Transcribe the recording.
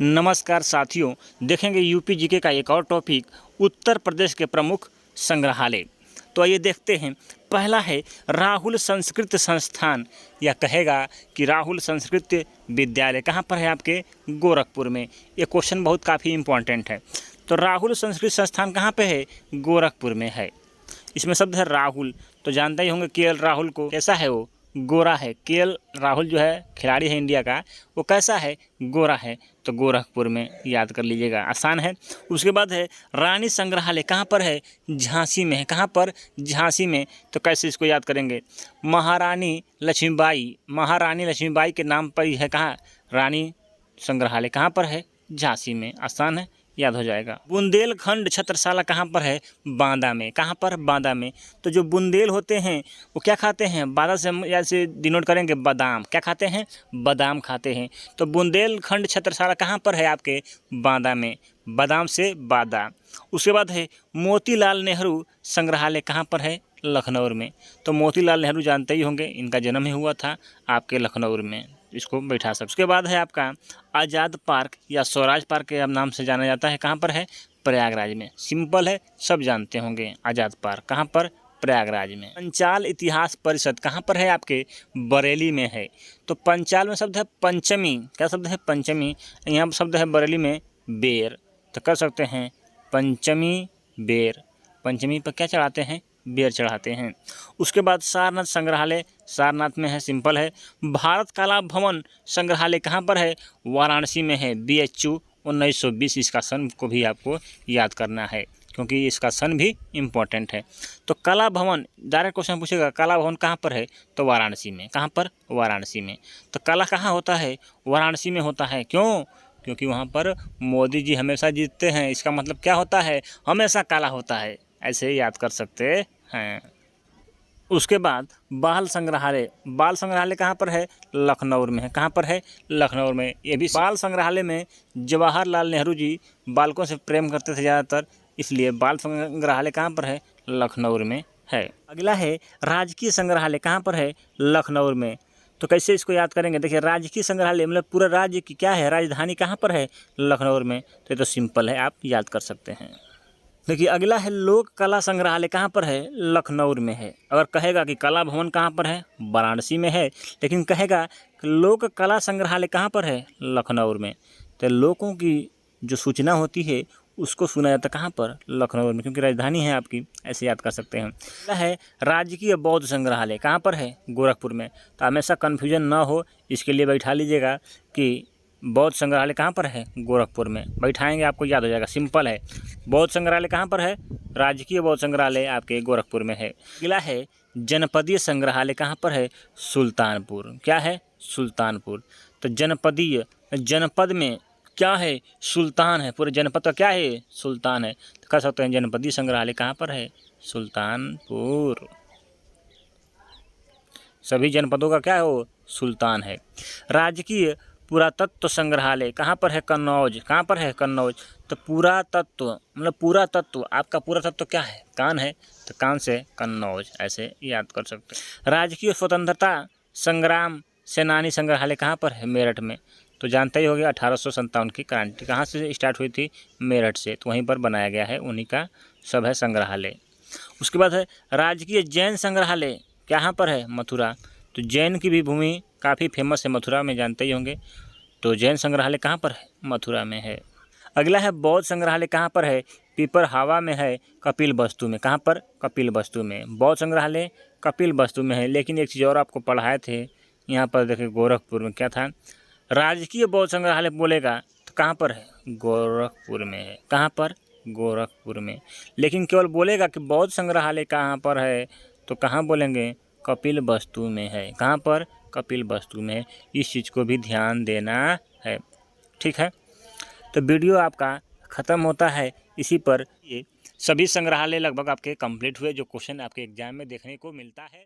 नमस्कार साथियों, देखेंगे यूपी जीके का एक और टॉपिक उत्तर प्रदेश के प्रमुख संग्रहालय। तो आइए देखते हैं। पहला है राहुल संस्कृत संस्थान, या कहेगा कि राहुल संस्कृत विद्यालय कहाँ पर है? आपके गोरखपुर में। ये क्वेश्चन बहुत काफ़ी इम्पोर्टेंट है। तो राहुल संस्कृत संस्थान कहाँ पे है? गोरखपुर में है। इसमें शब्द है राहुल, तो जानते ही होंगे केएल राहुल को। कैसा है वो? गोरा है। केएल राहुल जो है खिलाड़ी है इंडिया का, वो कैसा है? गोरा है। तो गोरखपुर में याद कर लीजिएगा, आसान है। उसके बाद है रानी संग्रहालय, कहाँ पर है? झांसी में है। कहाँ पर? झांसी में। तो कैसे इसको याद करेंगे? महारानी लक्ष्मीबाई के नाम पर ही है। कहाँ? रानी संग्रहालय कहाँ पर है? झांसी में। आसान है, याद हो जाएगा। बुंदेलखंड छत्रसाला कहाँ पर है? बांदा में। कहाँ पर? बांदा में। तो जो बुंदेल होते हैं वो क्या खाते हैं? बांदा से हम ऐसे डिनोट करेंगे, बादाम। क्या खाते हैं? बादाम खाते हैं। तो बुंदेलखंड छत्रसाला कहाँ पर है? आपके बांदा में। बादाम से बादा। उसके बाद है मोतीलाल नेहरू संग्रहालय, कहाँ पर है? लखनऊ में। तो मोतीलाल नेहरू जानते ही होंगे, इनका जन्म ही हुआ था आपके लखनऊ में। इसको बैठा सकते। उसके बाद है आपका आज़ाद पार्क या स्वराज पार्क के नाम से जाना जाता है। कहाँ पर है? प्रयागराज में। सिंपल है, सब जानते होंगे। आज़ाद पार्क कहाँ पर? प्रयागराज में। पंचाल इतिहास परिषद कहाँ पर है? आपके बरेली में है। तो पंचाल में शब्द है पंचमी। क्या शब्द है? पंचमी। यहाँ पर शब्द है बरेली में बेर। तो कर सकते हैं पंचमी बेर। पंचमी पर क्या चढ़ाते हैं? बेर चढ़ाते हैं। उसके बाद सारनाथ संग्रहालय, सारनाथ में है। सिंपल है। भारत कला भवन संग्रहालय कहाँ पर है? वाराणसी में है। BHU 1920। इसका सन को भी आपको याद करना है, क्योंकि इसका सन भी इम्पोर्टेंट है। तो कला भवन, डायरेक्ट क्वेश्चन पूछेगा, कला भवन कहाँ पर है? तो वाराणसी में। कहाँ पर? वाराणसी में। तो कला कहाँ होता है? वाराणसी में होता है। क्यों? क्योंकि वहाँ पर मोदी जी हमेशा जीतते हैं। इसका मतलब क्या होता है? हमेशा काला होता है। ऐसे ही याद कर सकते हैं। उसके बाद बाल संग्रहालय कहाँ पर है? लखनऊ में है। कहाँ पर है? लखनऊ में। ये भी बाल संग्रहालय में जवाहरलाल नेहरू जी बालकों से प्रेम करते थे ज़्यादातर, इसलिए बाल संग्रहालय कहाँ पर है? लखनऊ में है। अगला है राजकीय संग्रहालय, कहाँ पर है? लखनऊ में। तो कैसे इसको याद करेंगे? देखिए, राजकीय संग्रहालय मतलब पूरा राज्य की क्या है? राजधानी कहाँ पर है? लखनऊ में। तो ये तो सिंपल है, आप याद कर सकते हैं। देखिए, अगला है लोक कला संग्रहालय, कहाँ पर है? लखनऊ में है। अगर कहेगा कि कला भवन कहाँ पर है? वाराणसी में है। लेकिन कहेगा कि लोक कला संग्रहालय कहाँ पर है? लखनऊ में। तो लोगों की जो सूचना होती है उसको सुना जाता है कहाँ पर? लखनऊ में, क्योंकि राजधानी है आपकी। ऐसे याद कर सकते हैं। अगला है राजकीय बौद्ध संग्रहालय, कहाँ पर है? गोरखपुर में। तो हमेशा कन्फ्यूजन ना हो, इसके लिए बैठा लीजिएगा कि बौद्ध संग्रहालय कहाँ पर है? गोरखपुर में। बैठाएंगे, आपको याद हो जाएगा। सिंपल है। बौद्ध संग्रहालय कहाँ पर है? राजकीय बौद्ध संग्रहालय आपके गोरखपुर में है। अगला है जनपदीय संग्रहालय, कहाँ पर है? सुल्तानपुर। क्या है? सुल्तानपुर। तो जनपदीय, जनपद में क्या है? सुल्तान है। पूरे जनपद का क्या है? सुल्तान है। तो कह सकते हैं जनपदीय संग्रहालय कहाँ पर है? सुल्तानपुर। सभी जनपदों का क्या है? वो सुल्तान है। राजकीय पुरातत्व संग्रहालय कहाँ पर है? कन्नौज। कहाँ पर है? कन्नौज। तो पुरातत्व मतलब पूरा तत्व, आपका पूरा तत्व क्या है? कान है। तो कान से कन्नौज, ऐसे याद कर सकते हैं। राजकीय स्वतंत्रता संग्राम सेनानी संग्रहालय कहाँ पर है? मेरठ में। तो जानते ही होंगे 1857 की क्रांति कहाँ से स्टार्ट हुई थी? मेरठ से। तो वहीं पर बनाया गया है, उन्हीं का सब है संग्रहालय। उसके बाद है राजकीय जैन संग्रहालय, कहाँ पर है? मथुरा। तो जैन की भी भूमि काफ़ी फेमस है मथुरा में, जानते ही होंगे। तो जैन संग्रहालय कहाँ पर है? मथुरा में है। अगला है बौद्ध संग्रहालय, कहाँ पर है? पिपरहावा में है, कपिलवस्तु में। कहाँ पर? कपिलवस्तु में। बौद्ध संग्रहालय कपिलवस्तु में है। लेकिन एक चीज़ और आपको पढ़ाए थे यहाँ पर, देखिए गोरखपुर में क्या था? राजकीय बौद्ध संग्रहालय बोलेगा तो कहाँ पर है? गोरखपुर में है। कहाँ पर? गोरखपुर में। लेकिन केवल बोलेगा कि बौद्ध संग्रहालय कहाँ पर है, तो कहाँ बोलेंगे? कपिलवस्तु में है। कहाँ पर? कपिलवस्तु में है। इस चीज़ को भी ध्यान देना है, ठीक है। तो वीडियो आपका ख़त्म होता है इसी पर। ये सभी संग्रहालय लगभग आपके कंप्लीट हुए, जो क्वेश्चन आपके एग्जाम में देखने को मिलता है।